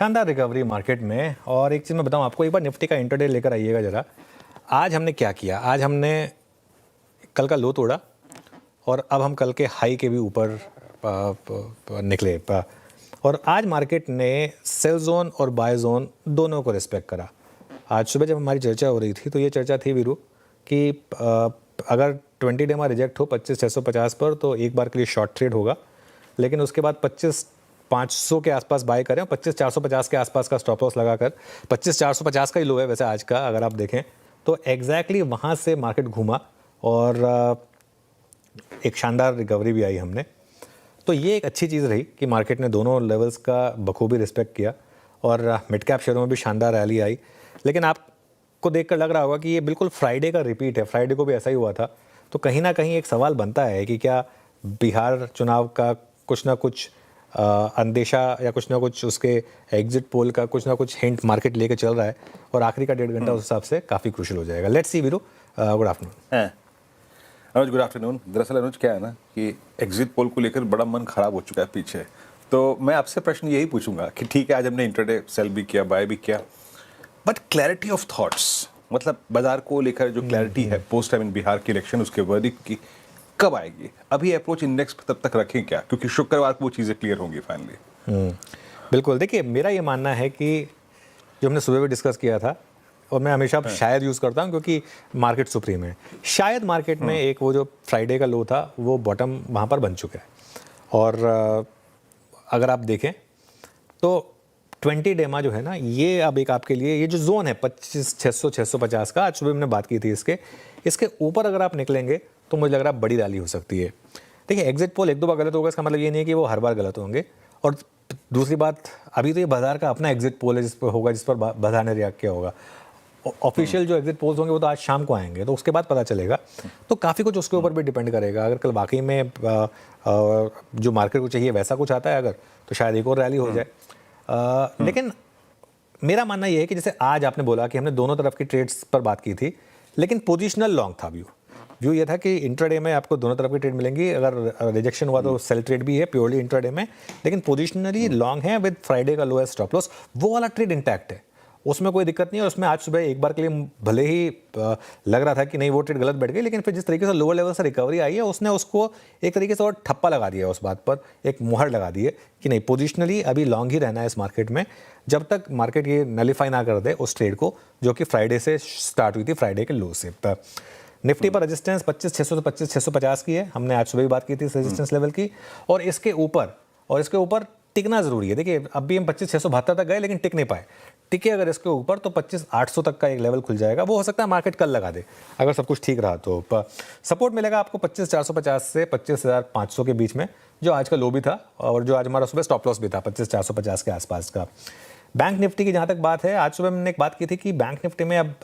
शानदार recovery market में। और एक चीज़ मैं बताऊं आपको, एक बार निफ्टी का इंटरडे लेकर आइएगा ज़रा। आज हमने क्या किया, आज हमने कल का लो तोड़ा और अब हम कल के हाई के भी ऊपर निकले। और आज मार्केट ने सेल जोन और बाय जोन दोनों को रिस्पेक्ट करा। आज सुबह जब हमारी चर्चा हो रही थी तो ये चर्चा थी वीरू कि अगर 20 डे में रिजेक्ट हो 25,650 पर तो एक बार के लिए शॉर्ट ट्रेड होगा, लेकिन उसके बाद 25,500 के आसपास बाय करें और 25,450 के आसपास का स्टॉप लॉस लगाकर, 25,450 का ही लो है वैसे आज का अगर आप देखें तो एग्जैक्टली वहाँ से मार्केट घूमा और एक शानदार रिकवरी भी आई हमने। तो ये एक अच्छी चीज़ रही कि मार्केट ने दोनों लेवल्स का बखूबी रिस्पेक्ट किया और मिड कैप शेयरों में भी शानदार रैली आई। लेकिन आपको देखकर लग रहा होगा कि ये बिल्कुल फ्राइडे का रिपीट है, फ्राइडे को भी ऐसा ही हुआ था। तो कहीं ना कहीं एक सवाल बनता है कि क्या बिहार चुनाव का कुछ ना कुछ अंदेशा या कुछ ना कुछ उसके एग्जिट पोल का कुछ ना कुछ हिंट मार्केट लेके चल रहा है और आखिरी का 1.5 घंटा उस हिसाब से काफ़ी क्रूशियल हो जाएगा। Let's see Veeru. Good afternoon Anuj, good afternoon. दरअसल अनुज क्या है ना कि एग्जिट पोल को लेकर बड़ा मन खराब हो चुका है पीछे। तो मैं आपसे प्रश्न यही पूछूंगा कि ठीक है, आज हमने इंट्राडे सेल भी किया, बाय भी किया, बट क्लैरिटी ऑफ थॉट्स, मतलब बाजार को लेकर जो क्लैरिटी है पोस्ट टाइम इन बिहार की इलेक्शन, उसके वर्डिक्ट की कब आएगी? अभी अप्रोच इंडेक्स तब तक रखें क्या, क्योंकि शुक्रवार को वो चीज़ें क्लियर होंगी फाइनली। बिल्कुल। देखिए, मेरा ये मानना है कि जो हमने सुबह भी डिस्कस किया था और मैं हमेशा शायद यूज़ करता हूँ क्योंकि मार्केट सुप्रीम है, शायद मार्केट में एक वो जो फ्राइडे का लो था वो बॉटम वहाँ पर बन चुका है। और अगर आप देखें तो 20 डे में जो है ना, ये अब एक आपके लिए ये जो जोन है 25,600 650 का, आज सुबह हमने बात की थी इसके ऊपर अगर आप निकलेंगे तो मुझे लग रहा है बड़ी रैली हो सकती है। देखिए, एग्जिट पोल एक दो बार गलत होगा, इसका मतलब ये नहीं है कि वो हर बार गलत होंगे। और दूसरी बात, अभी तो ये बाजार का अपना एग्जिट पोल है जिस पर होगा, जिस पर बाजार ने रिएक्ट किया होगा। ऑफिशियल जो एग्जिट पोल्स होंगे वो तो आज शाम को आएंगे, तो उसके बाद पता चलेगा। तो काफ़ी कुछ उसके ऊपर भी डिपेंड करेगा। अगर कल वाकई में जो मार्केट को चाहिए वैसा कुछ आता है अगर, तो शायद एक और रैली हो जाए। लेकिन मेरा मानना ये है कि जैसे आज आपने बोला कि हमने दोनों तरफ की ट्रेड्स पर बात की थी, लेकिन पोजिशनल लॉन्ग था व्यू ये था कि इंट्राडे में आपको दोनों तरफ की ट्रेड मिलेंगी। अगर रिजेक्शन हुआ तो सेल ट्रेड भी है प्योरली इंट्राडे में, लेकिन पोजिशनली लॉन्ग है विद फ्राइडे का लोएस्ट स्टॉप लॉस, वो वाला ट्रेड इंटैक्ट है, उसमें कोई दिक्कत नहीं है। उसमें आज सुबह एक बार के लिए भले ही लग रहा था कि नहीं वो ट्रेड गलत बैठ गई, लेकिन फिर जिस तरीके से लोअर लेवल से रिकवरी आई है उसने उसको एक तरीके से और ठप्पा लगा दिया, उस बात पर एक मुहर लगा दी है कि नहीं, पोजिशनली अभी लॉन्ग ही रहना है इस मार्केट में जब तक मार्केट ये नलीफाई ना कर दे उस ट्रेड को जो कि फ्राइडे से स्टार्ट हुई थी, फ्राइडे के लो से। निफ्टी पर रेजिस्टेंस 25,600 से 25,650 की है, हमने आज सुबह भी बात की थी इस रेजिस्टेंस लेवल की। और इसके ऊपर टिकना जरूरी है। देखिए, अब भी हम 25,672 तक गए लेकिन टिक नहीं पाए। टिके अगर इसके ऊपर तो 25,800 तक का एक लेवल खुल जाएगा, वो हो सकता है मार्केट कल लगा दे अगर सब कुछ ठीक रहा तो। सपोर्ट मिलेगा आपको 25,450 से 25,500 के बीच में, जो आज का लो भी था और जो आज हमारा सुबह स्टॉप लॉस भी था 25,450 के आसपास का। बैंक निफ्टी की जहाँ तक बात है, आज सुबह मैंने एक बात की थी कि बैंक निफ्टी में अब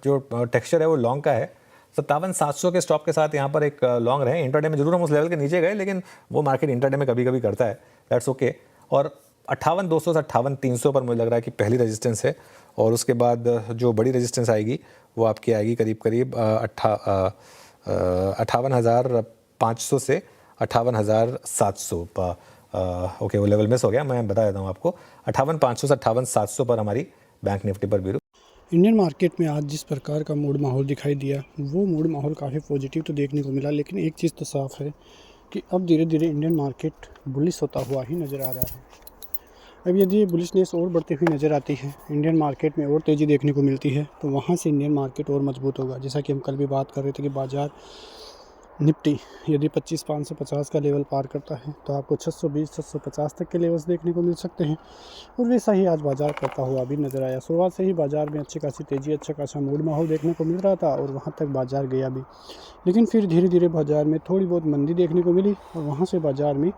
जो टेक्सचर है वो लॉन्ग का है। 57,700 के स्टॉप के साथ यहाँ पर एक लॉन्ग रहे। इंटरडे में जरूर हम उस लेवल के नीचे गए, लेकिन वो मार्केट इंटरडे में कभी कभी करता है, दैट्स ओके। और 58,200 से 58,300 पर मुझे लग रहा है कि पहली रेजिस्टेंस है, और उसके बाद जो बड़ी रेजिस्टेंस आएगी वो आपकी आएगी करीब 58,500 से 58,700। ओके, वो लेवल मिस हो गया, मैं बता देता हूँ आपको। 58,500 से 58,700 पर हमारी बैंक निफ्टी पर भी। इंडियन मार्केट में आज जिस प्रकार का मूड माहौल दिखाई दिया, वो मूड माहौल काफ़ी पॉजिटिव तो देखने को मिला, लेकिन एक चीज़ तो साफ़ है कि अब धीरे धीरे इंडियन मार्केट बुलिश होता हुआ ही नज़र आ रहा है। अब यदि ये बुलिशनेस और बढ़ती हुई नज़र आती है, इंडियन मार्केट में और तेज़ी देखने को मिलती है, तो वहाँ से इंडियन मार्केट और मजबूत होगा। जैसा कि हम कल भी बात कर रहे थे कि बाजार निफ्टी यदि 25,550 का लेवल पार करता है तो आपको 620-650 तक के लेवल्स देखने को मिल सकते हैं, और वैसा ही आज बाजार करता हुआ भी नज़र आया। शुरुआत से ही बाजार में अच्छी खासी तेज़ी, अच्छा खासा मूड माहौल देखने को मिल रहा था और वहाँ तक बाजार गया भी, लेकिन फिर धीरे धीरे बाजार में थोड़ी बहुत मंदी देखने को मिली और वहाँ से बाजार में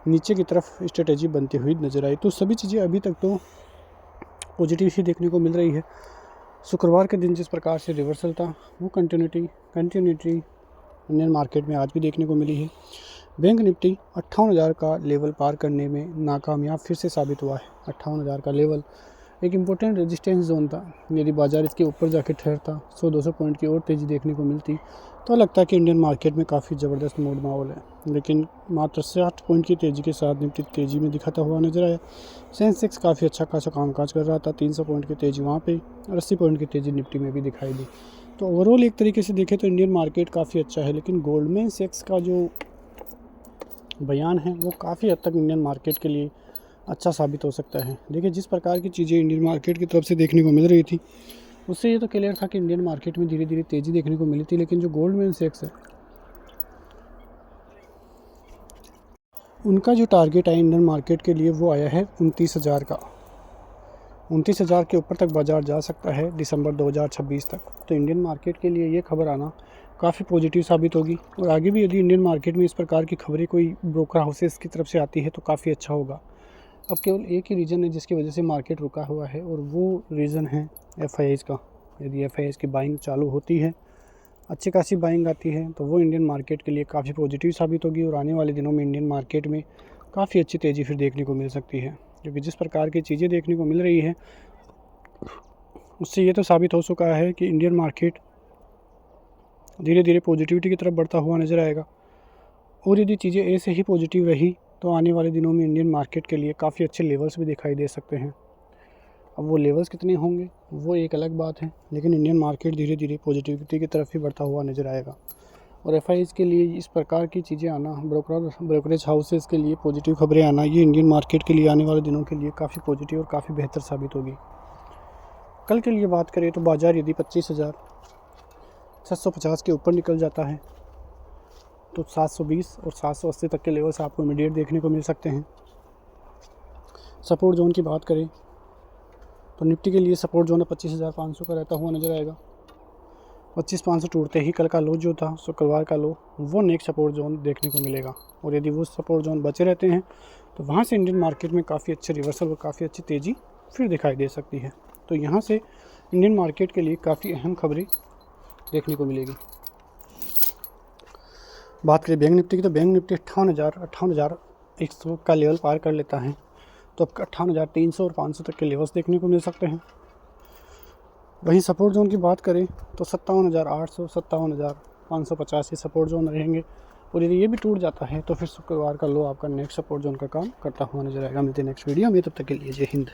नीचे की तरफ स्ट्रेटेजी बनती हुई नज़र आई। तो सभी चीज़ें अभी तक तो पॉजिटिव ही देखने को मिल रही है। शुक्रवार के दिन जिस प्रकार से रिवर्सल था, वो कंटिन्यूटी इंडियन मार्केट में आज भी देखने को मिली है। बैंक निफ्टी 58,000 का लेवल पार करने में नाकामयाब फिर से साबित हुआ है। 58,000 का लेवल एक इम्पोर्टेंट रेजिस्टेंस जोन था। यदि बाज़ार इसके ऊपर जाके ठहरता 100-200 पॉइंट की और तेज़ी देखने को मिलती तो लगता है कि इंडियन मार्केट में काफ़ी ज़बरदस्त मूड माहौल है, लेकिन मात्र 60 पॉइंट की तेज़ी के साथ निफ्टी तेज़ी में दिखाता हुआ नजर आया। सेंसेक्स काफ़ी अच्छा खासा कामकाज कर रहा था, 300 पॉइंट की तेज़ी वहाँ पे और 80 पॉइंट की तेज़ी निफ्टी में भी दिखाई दी। तो ओवरऑल एक तरीके से देखें तो इंडियन मार्केट काफ़ी अच्छा है, लेकिन गोल्डमैन सैक्स का जो बयान है वो काफ़ी हद तक इंडियन मार्केट के लिए अच्छा साबित हो सकता है। देखिए, जिस प्रकार की चीज़ें इंडियन मार्केट की तरफ से देखने को मिल रही थी उससे ये तो क्लियर था कि इंडियन मार्केट में धीरे धीरे तेज़ी देखने को मिली थी, लेकिन जो गोल्डमैन सैक्स है उनका जो टारगेट है इंडियन मार्केट के लिए वो आया है 29,000 का। 29,000 के ऊपर तक बाज़ार जा सकता है दिसंबर 2026 तक। तो इंडियन मार्केट के लिए ये खबर आना काफ़ी पॉजिटिव साबित होगी, और आगे भी यदि इंडियन मार्केट में इस प्रकार की खबरें कोई ब्रोकर हाउसेस की तरफ से आती है तो काफ़ी अच्छा होगा। अब केवल एक ही रीज़न है जिसकी वजह से मार्केट रुका हुआ है, और वो रीज़न है FIIs का। यदि FIIs की बाइंग चालू होती है, अच्छी खासी बाइंग आती है, तो वो इंडियन मार्केट के लिए काफ़ी पॉजिटिव साबित होगी, और आने वाले दिनों में इंडियन मार्केट में काफ़ी अच्छी तेज़ी फिर देखने को मिल सकती है। क्योंकि जिस प्रकार की चीज़ें देखने को मिल रही है उससे ये तो साबित हो चुका है कि इंडियन मार्केट धीरे धीरे पॉजिटिविटी की तरफ बढ़ता हुआ नज़र आएगा, और यदि चीज़ें ऐसे ही पॉजिटिव रही तो आने वाले दिनों में इंडियन मार्केट के लिए काफ़ी अच्छे लेवल्स भी दिखाई दे सकते हैं। अब वो लेवल्स कितने होंगे वो एक अलग बात है, लेकिन इंडियन मार्केट धीरे धीरे पॉजिटिविटी की तरफ ही बढ़ता हुआ नज़र आएगा। और FIIs के लिए इस प्रकार की चीज़ें आना, ब्रोकरेज हाउसेस के लिए पॉजिटिव खबरें आना, ये इंडियन मार्केट के लिए आने वाले दिनों के लिए काफ़ी पॉजिटिव और काफ़ी बेहतर साबित होगी। कल के लिए बात करें तो बाज़ार यदि 25,650 के ऊपर निकल जाता है तो 720 और 780 तक के लेवल्स आपको इमीडिएट देखने को मिल सकते हैं। सपोर्ट जोन की बात करें तो निफ्टी के लिए सपोर्ट जोन 25,500 का रहता हुआ नज़र आएगा। 25,500 टूटते ही कल का लो जो था शुक्रवार का लो, वो नेक्स्ट सपोर्ट जोन देखने को मिलेगा, और यदि वो सपोर्ट जोन बचे रहते हैं तो वहाँ से इंडियन मार्केट में काफ़ी अच्छे रिवर्सल और काफ़ी अच्छी तेज़ी फिर दिखाई दे सकती है। तो यहाँ से इंडियन मार्केट के लिए काफ़ी अहम खबरें देखने को मिलेगी। बात करें बैंक निफ्टी की तो बैंक निफ्टी 58,100 का लेवल पार कर लेता है तो अब 58,300 और 500 तक के लेवल्स देखने को मिल सकते हैं। वहीं सपोर्ट जोन की बात करें तो 57,800, 57,550 ये सपोर्ट जोन रहेंगे, और यदि ये भी टूट जाता है तो फिर शुक्रवार का लो आपका नेक्स्ट सपोर्ट जोन का काम करता हुआ नजर आएगा। मिलते हैं नेक्स्ट वीडियो में, तब तक के लिए जय हिंद।